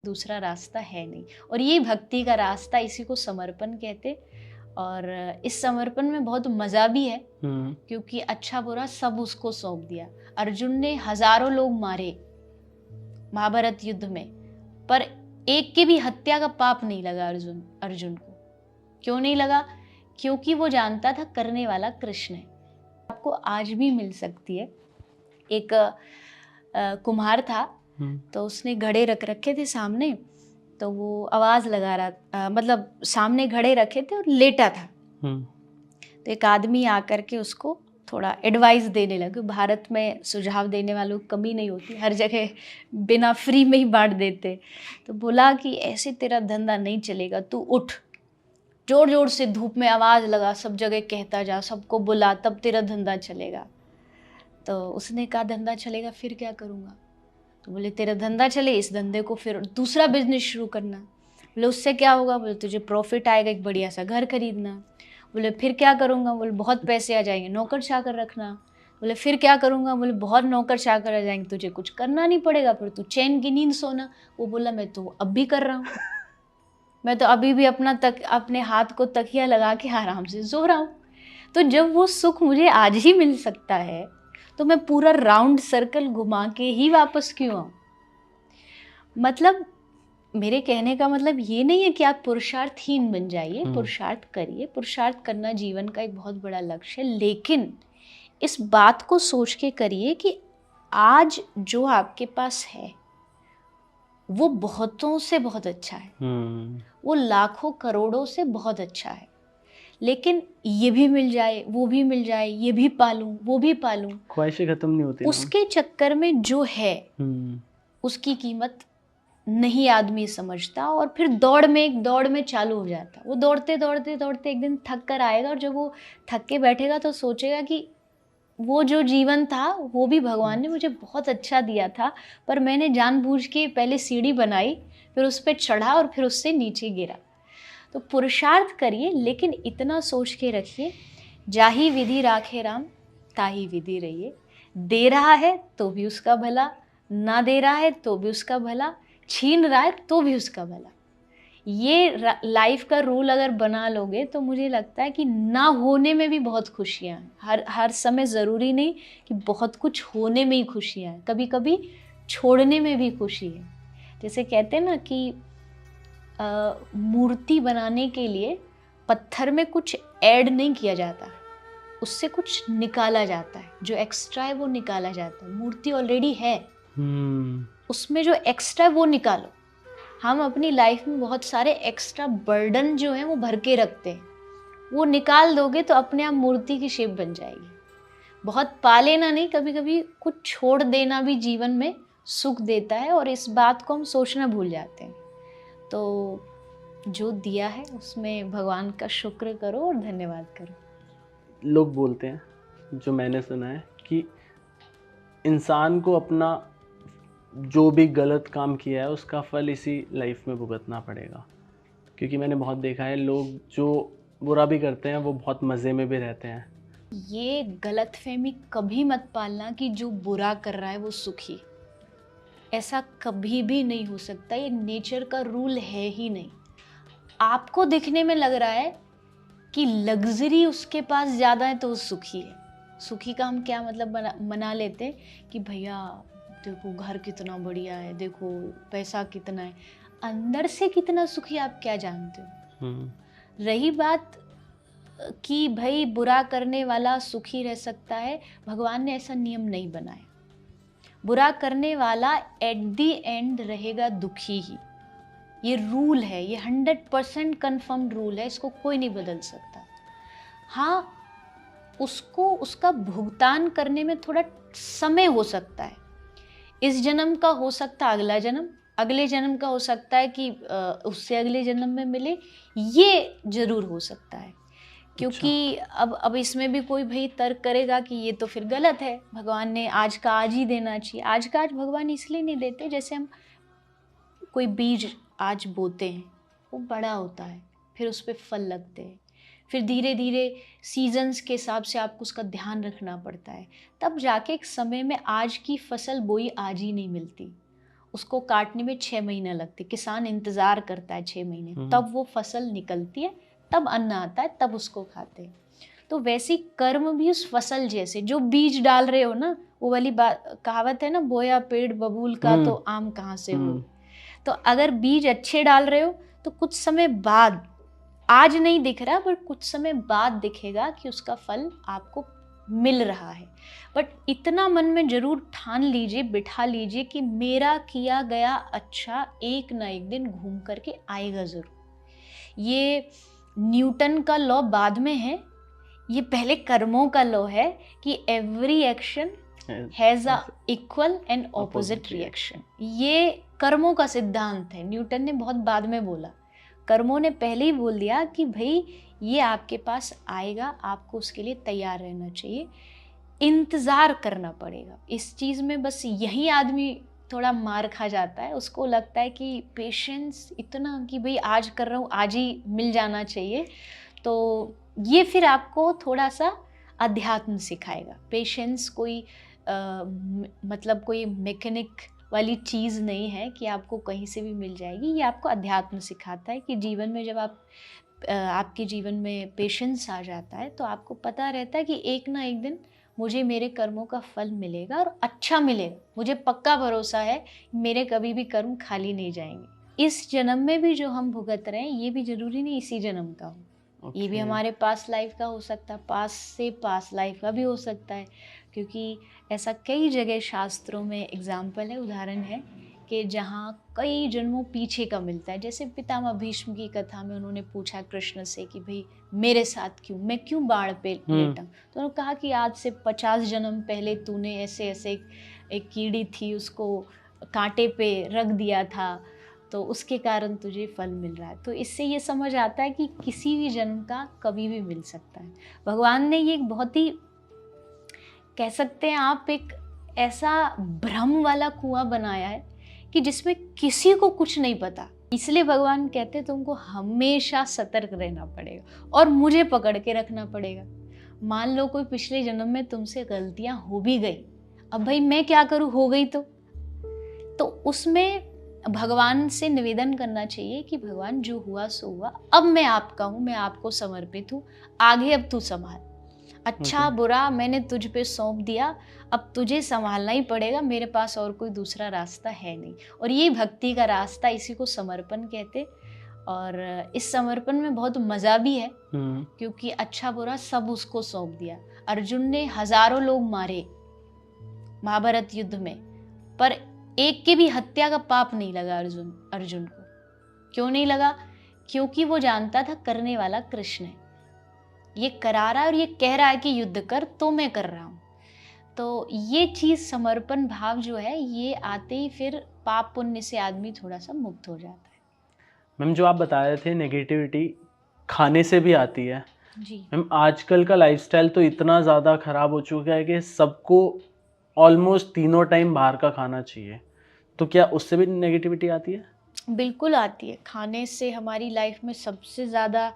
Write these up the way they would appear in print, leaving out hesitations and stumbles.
दूसरा रास्ता है नहीं। और ये भक्ति का रास्ता, इसी को समर्पण कहते। और इस समर्पण में बहुत मज़ा भी है, क्योंकि अच्छा बुरा सब उसको सौंप दिया। अर्जुन ने हजारों लोग मारे महाभारत युद्ध में, पर एक की भी हत्या का पाप नहीं लगा अर्जुन को। क्यों नहीं लगा? क्योंकि वो जानता था करने वाला कृष्ण है। आपको आज भी मिल सकती है। एक कुम्हार था, तो उसने घड़े रख रखे थे सामने, तो वो आवाज लगा रहा, मतलब सामने घड़े रखे थे और लेटा था। तो एक आदमी आकर के उसको थोड़ा एडवाइस देने लगे। भारत में सुझाव देने वालों की कमी नहीं होती, हर जगह बिना फ्री में ही बांट देते। तो बोला कि ऐसे तेरा धंधा नहीं चलेगा, तू उठ, जोर जोर से धूप में आवाज लगा, सब जगह कहता जा, सबको बुला, तब तेरा धंधा चलेगा। तो उसने कहा धंधा चलेगा फिर क्या करूँगा? तो बोले तेरा धंधा चले, इस धंधे को फिर दूसरा बिजनेस शुरू करना। बोले उससे क्या होगा? बोले तुझे प्रॉफिट आएगा, एक बढ़िया सा घर खरीदना। बोले फिर क्या करूँगा? बोले बहुत पैसे आ जाएंगे, नौकर चाकर रखना। बोले फिर क्या करूँगा? बोले बहुत नौकर चाकर आ जाएंगे, तुझे कुछ करना नहीं पड़ेगा, फिर तू चैन की नींद सोना। वो बोला मैं तो अब भी कर रहा हूँ, मैं तो अभी भी अपने हाथ को तकिया लगा के आराम से सो रहा हूँ। तो जब वो सुख मुझे आज ही मिल सकता है, तो मैं पूरा राउंड सर्कल घुमा के ही वापस क्यों आऊँ? मतलब मेरे कहने का मतलब ये नहीं है कि आप पुरुषार्थहीन बन जाइए, पुरुषार्थ करिए, पुरुषार्थ करना जीवन का एक बहुत बड़ा लक्ष्य है, लेकिन इस बात को सोच के करिए कि आज जो आपके पास है वो बहुतों से बहुत अच्छा है, वो लाखों करोड़ों से बहुत अच्छा है। लेकिन ये भी मिल जाए, वो भी मिल जाए, ये भी पालूं, वो भी पालूं, ख्वाहिशें खत्म नहीं होती ना। उसके चक्कर में जो है उसकी कीमत नहीं आदमी समझता, और फिर दौड़ में चालू हो जाता। वो दौड़ते दौड़ते दौड़ते एक दिन थक कर आएगा, और जब वो थक के बैठेगा तो सोचेगा कि वो जो जीवन था वो भी भगवान ने मुझे बहुत अच्छा दिया था, पर मैंने जानबूझ के पहले सीढ़ी बनाई, फिर उस पर चढ़ा और फिर उससे नीचे गिरा। तो पुरुषार्थ करिए, लेकिन इतना सोच के रखिए, जाही विधि राखे राम ताही विधि रहिए। दे रहा है तो भी उसका भला, ना दे रहा है तो भी उसका भला, छीन रहा है तो भी उसका भला। ये लाइफ का रूल अगर बना लोगे तो मुझे लगता है कि ना होने में भी बहुत खुशियाँ हैं। हर समय ज़रूरी नहीं कि बहुत कुछ होने में ही खुशियाँ हैं, कभी कभी छोड़ने में भी खुशी है। जैसे कहते हैं ना कि मूर्ति बनाने के लिए पत्थर में कुछ ऐड नहीं किया जाता, उससे कुछ निकाला जाता है, जो एक्स्ट्रा है वो निकाला जाता है। मूर्ति ऑलरेडी है, उसमें जो एक्स्ट्रा वो निकालो। हम अपनी लाइफ में बहुत सारे एक्स्ट्रा बर्डन जो हैं वो भर के रखते हैं, वो निकाल दोगे तो अपने आप मूर्ति की शेप बन जाएगी। बहुत पा लेना नहीं, कभी कभी कुछ छोड़ देना भी जीवन में सुख देता है, और इस बात को हम सोचना भूल जाते हैं। तो जो दिया है उसमें भगवान का शुक्र करो और धन्यवाद करो। लोग बोलते हैं, जो मैंने सुना है, कि इंसान को अपना जो भी गलत काम किया है उसका फल इसी लाइफ में भुगतना पड़ेगा। क्योंकि मैंने बहुत देखा है, लोग जो बुरा भी करते हैं वो बहुत मज़े में भी रहते हैं। ये गलतफहमी कभी मत पालना कि जो बुरा कर रहा है वो सुखी, ऐसा कभी भी नहीं हो सकता। ये नेचर का रूल है ही नहीं। आपको दिखने में लग रहा है कि लग्जरी उसके पास ज़्यादा है तो वो सुखी है। सुखी का हम क्या मतलब मना लेते हैं कि भैया देखो घर कितना बढ़िया है, देखो पैसा कितना है, अंदर से कितना सुखी आप क्या जानते हो। रही बात कि भाई बुरा करने वाला सुखी रह सकता है, भगवान ने ऐसा नियम नहीं बनाया। बुरा करने वाला एट दी एंड रहेगा दुखी ही। ये रूल है, ये 100% कन्फर्म्ड रूल है, इसको कोई नहीं बदल सकता। हाँ, उसको उसका भुगतान करने में थोड़ा समय हो सकता है। इस जन्म का हो सकता है अगला जन्म, अगले जन्म का हो सकता है कि उससे अगले जन्म में मिले, ये जरूर हो सकता है। क्योंकि अब इसमें भी कोई भाई तर्क करेगा कि ये तो फिर गलत है, भगवान ने आज का आज ही देना चाहिए। आज का आज भगवान इसलिए नहीं देते, जैसे हम कोई बीज आज बोते हैं, वो बड़ा होता है, फिर उस पर फल लगते हैं, फिर धीरे धीरे सीजन्स के हिसाब से आपको उसका ध्यान रखना पड़ता है, तब जाके एक समय में आज की फसल बोई आज ही नहीं मिलती, उसको काटने में 6 महीने लगते, किसान इंतजार करता है 6 महीने, तब वो फसल निकलती है, तब अन्न आता है, तब उसको खाते हैं। तो वैसे कर्म भी उस फसल जैसे, जो बीज डाल रहे हो ना, वो वाली बात कहावत है ना, बोया पेड़ बबूल का तो आम कहाँ से हो। तो अगर बीज अच्छे डाल रहे हो तो कुछ समय बाद, आज नहीं दिख रहा बट कुछ समय बाद दिखेगा कि उसका फल आपको मिल रहा है। बट इतना मन में जरूर ठान लीजिए, बिठा लीजिए कि मेरा किया गया अच्छा एक ना एक दिन घूम करके आएगा जरूर। ये न्यूटन का लॉ बाद में है, ये पहले कर्मों का लॉ है कि every action has a equal and opposite reaction. ये कर्मों का सिद्धांत है, न्यूटन ने बहुत बाद में बोला। कर्मों ने पहले ही बोल दिया कि भाई ये आपके पास आएगा, आपको उसके लिए तैयार रहना चाहिए, इंतज़ार करना पड़ेगा। इस चीज़ में बस यही आदमी थोड़ा मार खा जाता है, उसको लगता है कि पेशेंस इतना कि भाई आज कर रहा हूँ, आज ही मिल जाना चाहिए। तो ये फिर आपको थोड़ा सा अध्यात्म सिखाएगा। पेशेंस कोई मतलब कोई मैकेनिक वाली चीज़ नहीं है कि आपको कहीं से भी मिल जाएगी। ये आपको अध्यात्म सिखाता है कि जीवन में जब आपके जीवन में पेशेंस आ जाता है तो आपको पता रहता है कि एक ना एक दिन मुझे मेरे कर्मों का फल मिलेगा और अच्छा मिलेगा। मुझे पक्का भरोसा है मेरे कभी भी कर्म खाली नहीं जाएंगे। इस जन्म में भी जो हम भुगत रहे हैं ये भी जरूरी नहीं इसी जन्म का हो। ये भी हमारे पास लाइफ का हो सकता है, पास से पास लाइफ का भी हो सकता है, क्योंकि ऐसा कई जगह शास्त्रों में एग्जाम्पल है, उदाहरण है कि जहाँ कई जन्मों पीछे का मिलता है। जैसे पितामह भीष्म की कथा में उन्होंने पूछा कृष्ण से कि भाई मेरे साथ क्यों, मैं क्यों बाढ़ पे लेटा। तो उन्होंने कहा कि आज से 50 जन्म पहले तूने ऐसे ऐसे एक कीड़ी थी उसको कांटे पे रख दिया था, तो उसके कारण तुझे फल मिल रहा है। तो इससे ये समझ आता है कि किसी भी जन्म का कभी भी मिल सकता है। भगवान ने ये एक बहुत ही, कह सकते हैं आप, एक ऐसा भ्रम वाला कुआं बनाया है कि जिसमें किसी को कुछ नहीं पता। इसलिए भगवान कहते तुमको हमेशा सतर्क रहना पड़ेगा और मुझे पकड़ के रखना पड़ेगा। मान लो कोई पिछले जन्म में तुमसे गलतियां हो भी गई, अब भाई मैं क्या करूं, हो गई तो उसमें भगवान से निवेदन करना चाहिए कि भगवान जो हुआ सो हुआ, अब मैं आपका हूँ, मैं आपको समर्पित हूँ, आगे अब तू संभाल। अच्छा बुरा मैंने तुझ पे सौंप दिया, अब तुझे संभालना ही पड़ेगा, मेरे पास और कोई दूसरा रास्ता है नहीं। और ये भक्ति का रास्ता, इसी को समर्पण कहते। और इस समर्पण में बहुत मज़ा भी है, क्योंकि अच्छा बुरा सब उसको सौंप दिया। अर्जुन ने हजारों लोग मारे महाभारत युद्ध में, पर एक की भी हत्या का पाप नहीं लगा अर्जुन को। क्यों नहीं लगा? क्योंकि वो जानता था करने वाला कृष्ण है। ये करा रहा है और ये कह रहा है कि युद्ध कर, तो मैं कर रहा हूँ। तो ये चीज़ समर्पण भाव जो है, ये आते ही फिर पाप पुण्य से आदमी थोड़ा सा मुक्त हो जाता है। मैम जो आप बता रहे थे नेगेटिविटी खाने से भी आती है जी मैम, आजकल का लाइफस्टाइल तो इतना ज़्यादा ख़राब हो चुका है कि सबको ऑलमोस्ट तीनों टाइम बाहर का खाना चाहिए, तो क्या उससे भी नेगेटिविटी आती है? बिल्कुल आती है। खाने से हमारी लाइफ में सबसे ज़्यादा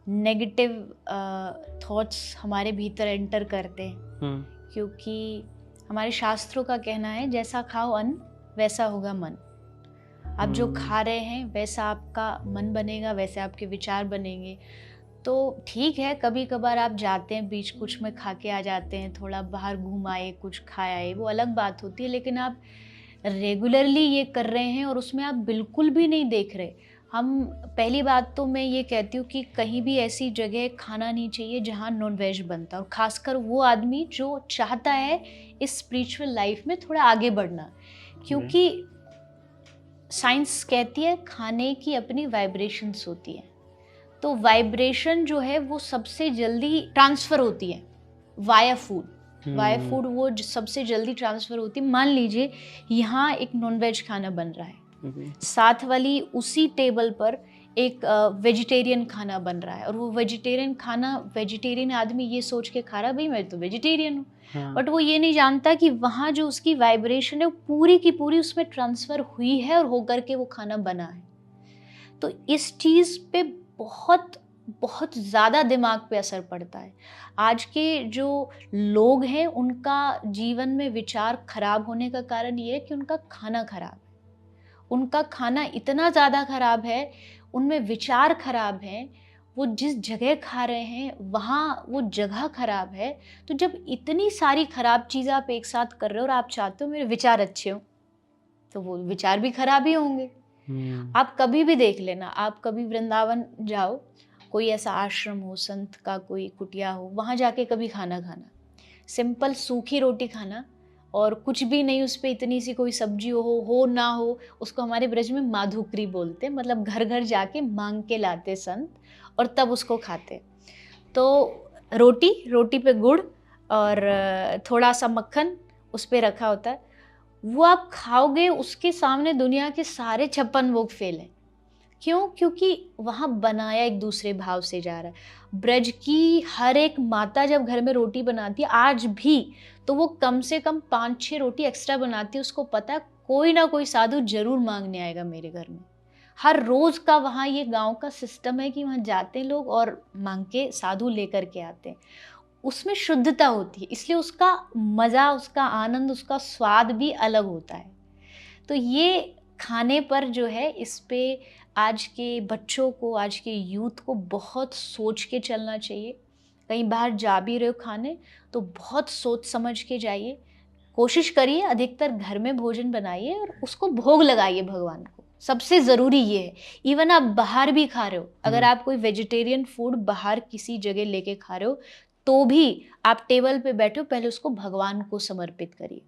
नेगेटिव थॉट्स हमारे भीतर एंटर करते हैं, क्योंकि हमारे शास्त्रों का कहना है जैसा खाओ अन्न वैसा होगा मन। आप जो खा रहे हैं वैसा आपका मन बनेगा, वैसे आपके विचार बनेंगे। तो ठीक है, कभी कभार आप जाते हैं बीच कुछ में खा के आ जाते हैं, थोड़ा बाहर घूम आए, कुछ खाए आए, वो अलग बात होती है। लेकिन आप रेगुलरली ये कर रहे हैं और उसमें आप बिल्कुल भी नहीं देख रहे। हम पहली बात तो मैं ये कहती हूँ कि कहीं भी ऐसी जगह खाना नहीं चाहिए जहाँ नॉन वेज बनता है, और ख़ासकर वो आदमी जो चाहता है इस स्पिरिचुअल लाइफ में थोड़ा आगे बढ़ना, क्योंकि साइंस कहती है खाने की अपनी वाइब्रेशंस होती हैं। तो वाइब्रेशन जो है वो सबसे जल्दी ट्रांसफ़र होती है वाया फूड, वो सबसे जल्दी ट्रांसफ़र होती है। मान लीजिए यहाँ एक नॉनवेज खाना बन रहा है, साथ वाली उसी टेबल पर एक वेजिटेरियन खाना बन रहा है, और वो वेजिटेरियन आदमी ये सोच के खा रहा है भाई मैं तो वेजिटेरियन हूँ, बट वो ये नहीं जानता कि वहाँ जो उसकी वाइब्रेशन है वो पूरी की पूरी उसमें ट्रांसफ़र हुई है और होकर के वो खाना बना है। तो इस चीज़ पे बहुत बहुत ज़्यादा दिमाग पे असर पड़ता है। आज के जो लोग हैं उनका जीवन में विचार खराब होने का कारण ये है कि उनका खाना खराब है। उनका खाना इतना ज़्यादा खराब है, उनमें विचार खराब हैं, वो जिस जगह खा रहे हैं वहाँ वो जगह खराब है। तो जब इतनी सारी खराब चीज़ें आप एक साथ कर रहे हो और आप चाहते हो मेरे विचार अच्छे हों, तो वो विचार भी खराब ही होंगे। आप कभी भी देख लेना, आप कभी वृंदावन जाओ, कोई ऐसा आश्रम हो, संत का कोई कुटिया हो, वहाँ जाके कभी खाना खाना, सिंपल सूखी रोटी खाना और कुछ भी नहीं, उस पे इतनी सी कोई सब्जी हो ना हो, उसको हमारे ब्रज में माधुकरी बोलते हैं, मतलब घर घर जाके मांग के लाते संत और तब उसको खाते। तो रोटी पे गुड़ और थोड़ा सा मक्खन उस पे रखा होता है, वो आप खाओगे, उसके सामने दुनिया के सारे 56 भोग फेल हैं। क्यों? क्योंकि वहाँ बनाया एक दूसरे भाव से जा रहा है। ब्रज की हर एक माता जब घर में रोटी बनाती है आज भी, तो वो कम से कम 5-6 रोटी एक्स्ट्रा बनाती है। उसको पता है कोई ना कोई साधु जरूर मांगने आएगा मेरे घर में। हर रोज का वहाँ ये गांव का सिस्टम है कि वहाँ जाते हैं लोग और मांग के साधु लेकर के आते हैं। उसमें शुद्धता होती है, इसलिए उसका मज़ा, उसका आनंद, उसका स्वाद भी अलग होता है। तो ये खाने पर जो है, इस पे आज के बच्चों को, आज के यूथ को बहुत सोच के चलना चाहिए। कहीं बाहर जा भी रहे हो खाने, तो बहुत सोच समझ के जाइए। कोशिश करिए अधिकतर घर में भोजन बनाइए और उसको भोग लगाइए भगवान को। सबसे ज़रूरी ये है। इवन आप बाहर भी खा रहे हो, अगर आप कोई वेजिटेरियन फूड बाहर किसी जगह लेके खा रहे हो, तो भी आप टेबल पे बैठो, पहले उसको भगवान को समर्पित करिए।